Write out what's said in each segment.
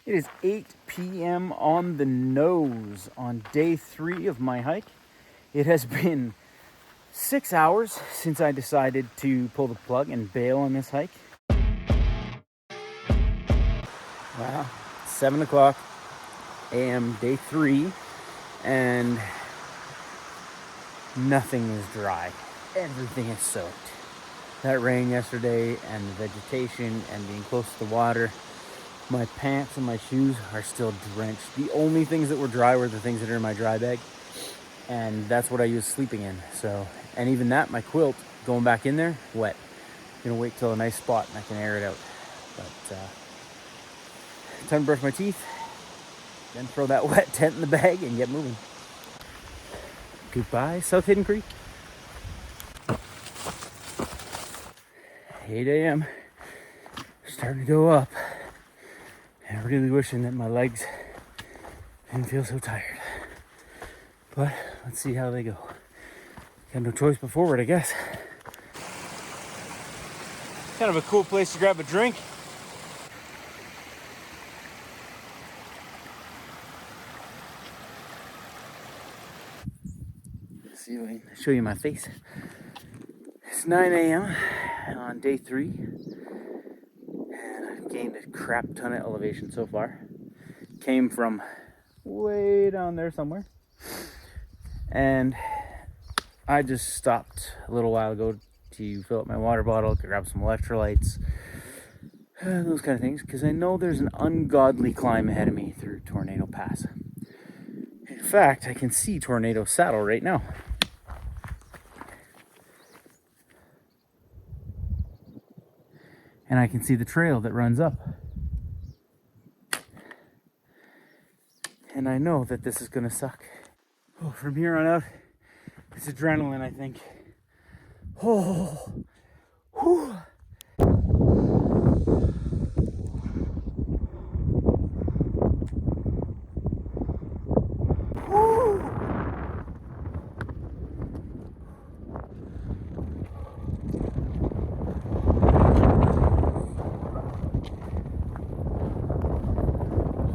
It is 8 p.m. on the nose on day 3 of my hike. It has been 6 hours since I decided to pull the plug and bail on this hike. Wow, 7 o'clock a.m. day 3, and nothing is dry. Everything is soaked. That rain yesterday and the vegetation and being close to the water, my pants and my shoes are still drenched. The only things that were dry were the things that are in my dry bag, and that's what I use sleeping in. So, and even that, my quilt, going back in there, wet. Gonna wait till a nice spot and I can air it out. But time to brush my teeth, then throw that wet tent in the bag and get moving. Goodbye, South Hidden Creek. 8 a.m. Starting to go up. And really wishing that my legs didn't feel so tired. But let's see how they go. Got no choice but forward, I guess. Kind of a cool place to grab a drink. Let's see if I can show you my face. It's 9 a.m. on day 3. And I've gained a crap ton of elevation so far. Came from way down there somewhere. And I just stopped a little while ago to fill up my water bottle, to grab some electrolytes, those kind of things, because I know there's an ungodly climb ahead of me through Tornado Pass. In fact, I can see Tornado Saddle right now. And I can see the trail that runs up. And I know that this is gonna suck. Oh, from here on out, it's adrenaline, I think. Oh, whew.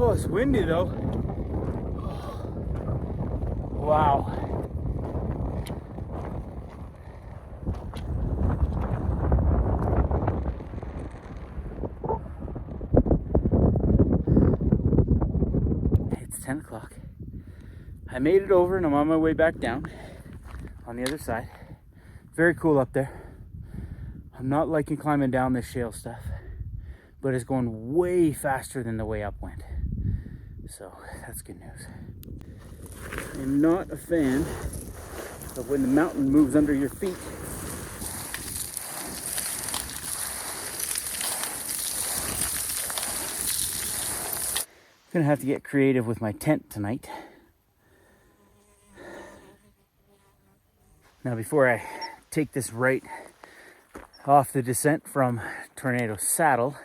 Oh, it's windy though. Wow. It's 10 o'clock. I made it over and I'm on my way back down on the other side. Very cool up there. I'm not liking climbing down this shale stuff, but it's going way faster than the way up went. So that's good news. I'm not a fan of when the mountain moves under your feet. I'm gonna have to get creative with my tent tonight. Now, before I take this right off the descent from Tornado Saddle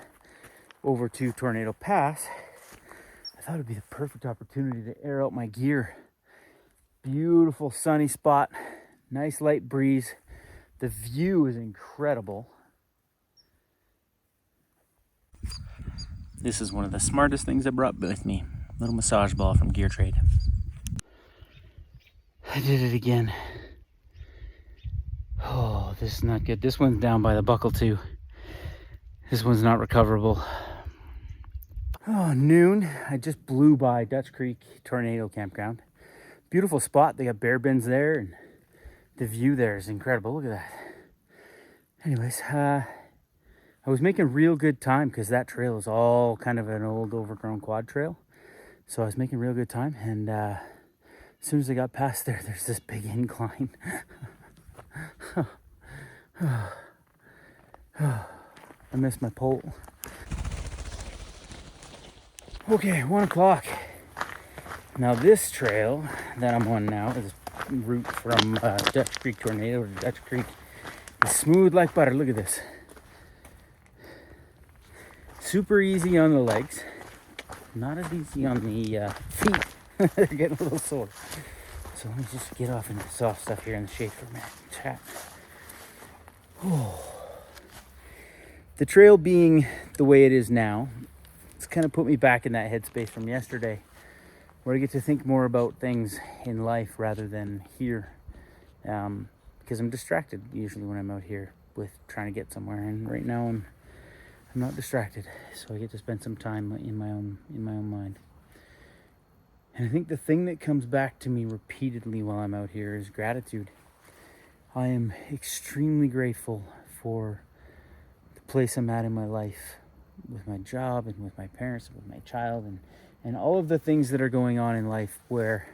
over to Tornado Pass, I thought it'd be the perfect opportunity to air out my gear. Beautiful sunny spot, nice light breeze. The view is incredible. This is one of the smartest things I brought with me. Little massage ball from Gear Trade. I did it again. Oh, this is not good. This one's down by the buckle too. This one's not recoverable. Oh, noon. I just blew by Dutch Creek Tornado Campground. Beautiful spot. They got bear bins there, and the view there is incredible. Look at that. Anyways, I was making real good time because that trail is all kind of an old overgrown quad trail. So I was making real good time, and as soon as I got past there, there's this big incline. I missed my pole. Okay, 1 o'clock. Now this trail that I'm on now, is route from Dutch Creek Tornado to Dutch Creek, is smooth like butter. Look at this. Super easy on the legs. Not as easy on the feet. They're getting a little sore. So let me just get off into the soft stuff here in the shade for a minute. Chat. Oh. The trail being the way it is now, it's kind of put me back in that headspace from yesterday, where I get to think more about things in life rather than here, because I'm distracted usually when I'm out here with trying to get somewhere, and right now I'm not distracted, so I get to spend some time in my own mind. And I think the thing that comes back to me repeatedly while I'm out here is gratitude. I am extremely grateful for the place I'm at in my life, with my job and with my parents and with my child, and all of the things that are going on in life where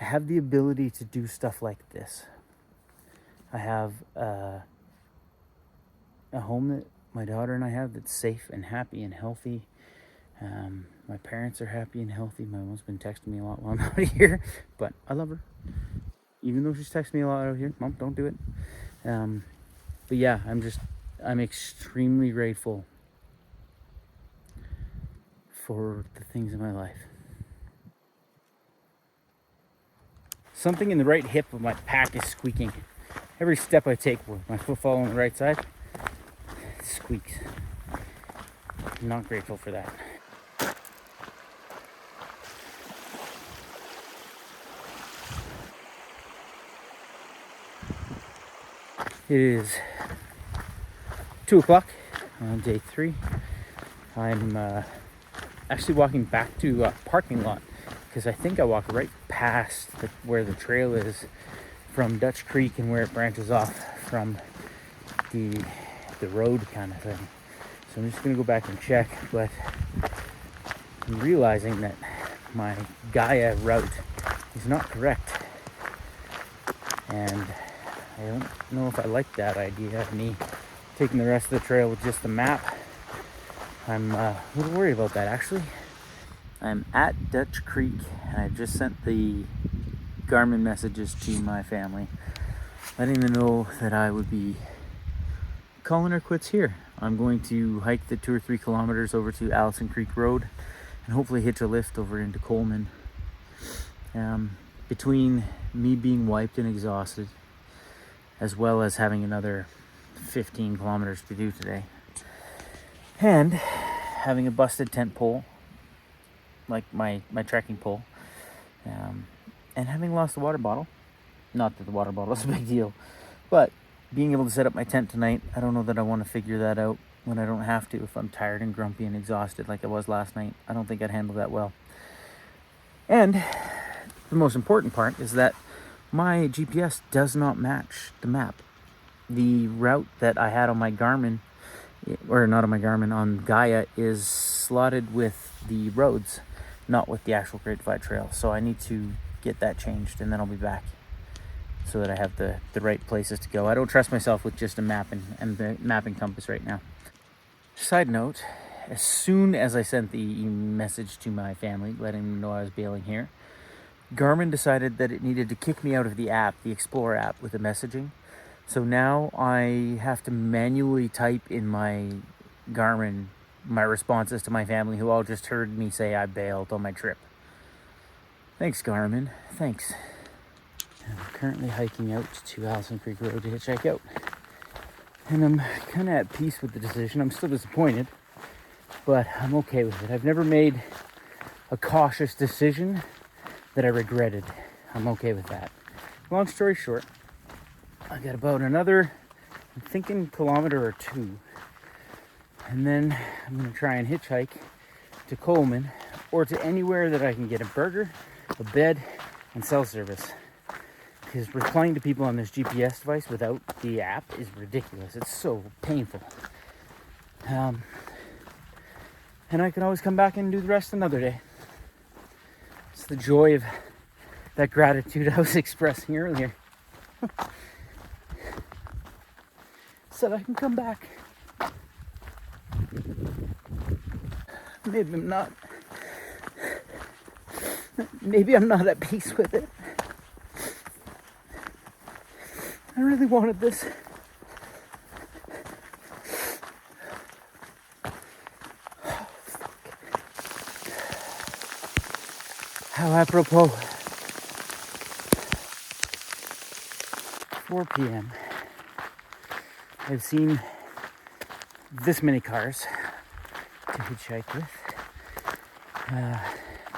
I have the ability to do stuff like this. I have a home that my daughter and I have that's safe and happy and healthy. My parents are happy and healthy. My mom's been texting me a lot while I'm out here, but I love her. Even though she's texting me a lot out here, Mom, don't do it. But yeah, I'm extremely grateful for the things in my life. Something in the right hip of my pack is squeaking. Every step I take with my footfall on the right side, it squeaks. I'm not grateful for that. It is 2 o'clock on day 3. I'm actually walking back to a parking lot because I think I walked right past where the trail is from Dutch Creek and where it branches off from the road kind of thing. So I'm just gonna go back and check, but I'm realizing that my Gaia route is not correct, and I don't know if I like that idea of me taking the rest of the trail with just the map. I'm a little worried about that, actually. I'm at Dutch Creek, and I just sent the Garmin messages to my family, letting them know that I would be calling her quits here. I'm going to hike the 2 or 3 kilometers over to Allison Creek Road and hopefully hitch a lift over into Coleman. Between me being wiped and exhausted, as well as having another 15 kilometers to do today, and having a busted tent pole, like my trekking pole, and having lost a water bottle. Not that the water bottle is a big deal, but being able to set up my tent tonight, I don't know that I want to figure that out when I don't have to. If I'm tired and grumpy and exhausted like I was last night, I don't think I'd handle that well. And the most important part is that my GPS does not match the map. The route that I had on my Garmin, or not on my Garmin, on Gaia, is slotted with the roads, not with the actual Great Divide Trail. So I need to get that changed, and then I'll be back so that I have the right places to go. I don't trust myself with just a map and the mapping compass right now. Side note, as soon as I sent the message to my family, letting them know I was bailing here, Garmin decided that it needed to kick me out of the app, the Explorer app, with the messaging. So now I have to manually type in my Garmin my responses to my family, who all just heard me say I bailed on my trip. Thanks, Garmin. Thanks. I'm currently hiking out to Allison Creek Road to hitchhike out. And I'm kind of at peace with the decision. I'm still disappointed, but I'm okay with it. I've never made a cautious decision that I regretted. I'm okay with that. Long story short, I got about another, I'm thinking, kilometer or 2. And then I'm going to try and hitchhike to Coleman, or to anywhere that I can get a burger, a bed, and cell service. Because replying to people on this GPS device without the app is ridiculous. It's so painful. And I can always come back and do the rest another day. It's the joy of that gratitude I was expressing earlier. So that I can come back. Maybe I'm not at peace with it. I really wanted this. Oh, fuck. How apropos. 4 p.m. I've seen this many cars to hitchhike with.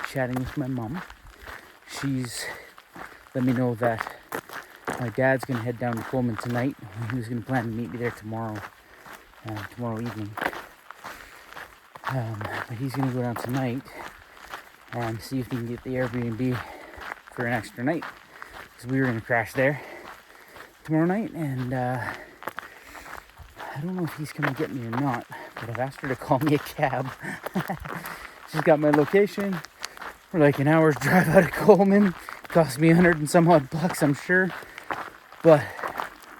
chatting with my mom. She's let me know that my dad's going to head down to Coleman tonight. He was going to plan to meet me there tomorrow evening. But he's going to go down tonight and see if he can get the Airbnb for an extra night. Because we were going to crash there tomorrow night, and I don't know if he's going to get me or not, but I've asked her to call me a cab. She's got my location. We're like an hour's drive out of Coleman. Cost me 100 and some odd bucks, I'm sure. But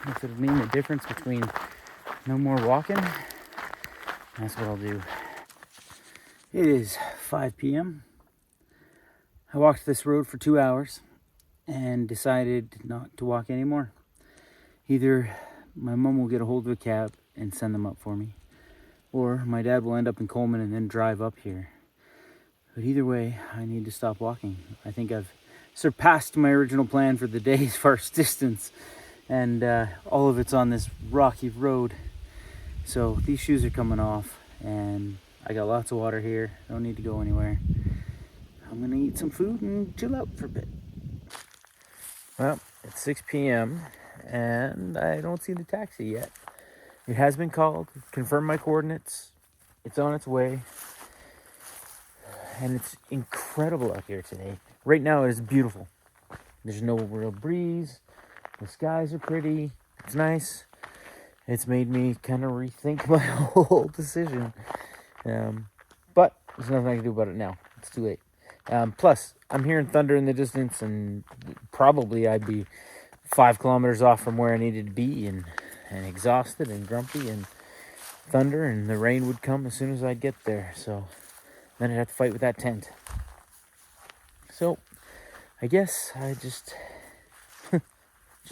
if it'll mean the difference between no more walking, that's what I'll do. It is 5 p.m. I walked this road for 2 hours and decided not to walk anymore. Either my mom will get a hold of a cab and send them up for me, or my dad will end up in Coleman and then drive up here. But either way, I need to stop walking. I think I've surpassed my original plan for the day's first distance, and all of it's on this rocky road. So these shoes are coming off, and I got lots of water here. Don't need to go anywhere. I'm gonna eat some food and chill out for a bit. Well, it's 6 p.m. and I don't see the taxi yet. It has been called, confirmed my coordinates. It's on its way. And it's incredible out here today. Right now it is beautiful. There's no real breeze. The skies are pretty. It's nice. It's made me kind of rethink my whole decision. But there's nothing I can do about it now. It's too late. Plus, I'm hearing thunder in the distance, and probably I'd be 5 kilometers off from where I needed to be, and exhausted and grumpy, and thunder, and the rain would come as soon as I'd get there. So then I'd have to fight with that tent. So I guess I just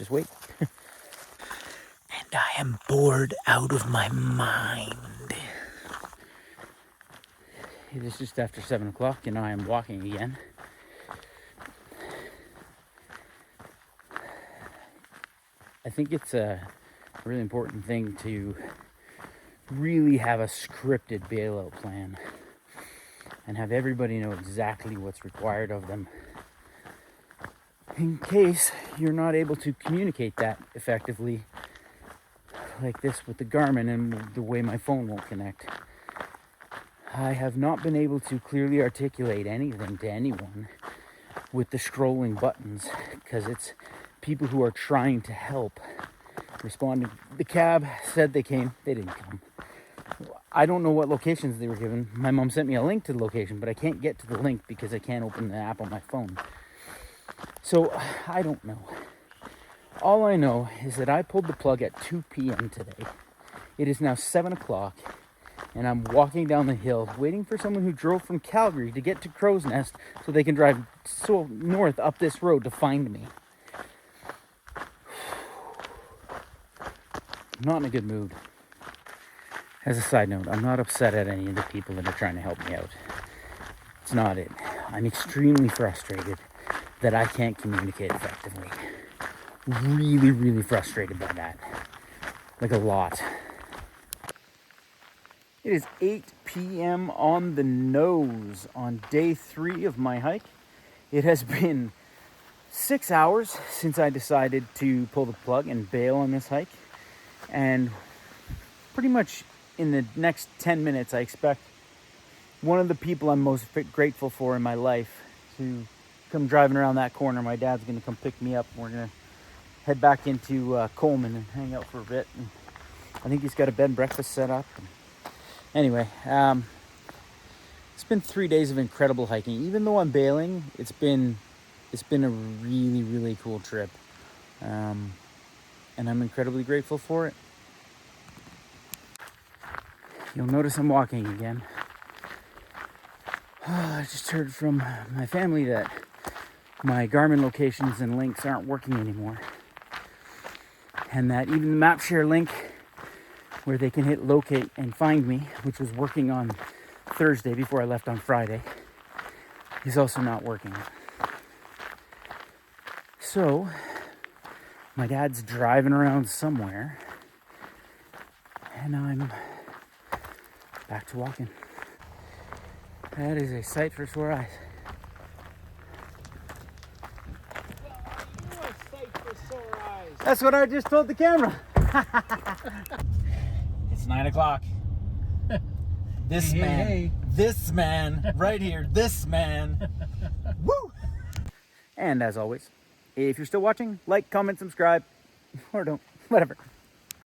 wait. And I am bored out of my mind. It is just after 7 o'clock and I am walking again. I think it's a really important thing to really have a scripted bailout plan and have everybody know exactly what's required of them, in case you're not able to communicate that effectively, like this with the Garmin and the way my phone won't connect. I have not been able to clearly articulate anything to anyone with the scrolling buttons, because it's people who are trying to help responding. The cab said they came, they didn't come. I don't know what locations they were given. My mom sent me a link to the location, but I can't get to the link because I can't open the app on my phone. So I don't know. All I know is that I pulled the plug at 2 p.m. today. It is now 7 o'clock, and I'm walking down the hill waiting for someone who drove from Calgary to get to Crow's Nest so they can drive so north up this road to find me. I'm not in a good mood. As a side note, I'm not upset at any of the people that are trying to help me out. It's not it. I'm extremely frustrated that I can't communicate effectively. Really, really frustrated by that. Like a lot. It is 8 p.m. on the nose on day 3 of my hike. It has been 6 hours since I decided to pull the plug and bail on this hike. And pretty much in the next 10 minutes, I expect one of the people I'm most grateful for in my life to come driving around that corner. My dad's going to come pick me up. We're going to head back into Coleman and hang out for a bit. And I think he's got a bed and breakfast set up. Anyway, it's been 3 days of incredible hiking. Even though I'm bailing, it's been a really, really cool trip. And I'm incredibly grateful for it. You'll notice I'm walking again. I just heard from my family that my Garmin locations and links aren't working anymore. And that even the MapShare link where they can hit locate and find me, which was working on Thursday before I left on Friday, is also not working. So my dad's driving around somewhere and I'm back to walking. That is a sight for sore eyes. Well, are you a sight for sore eyes? That's what I just told the camera. It's 9 o'clock. This man, right here, this man. Woo! And as always, if you're still watching, like, comment, subscribe, or don't, whatever.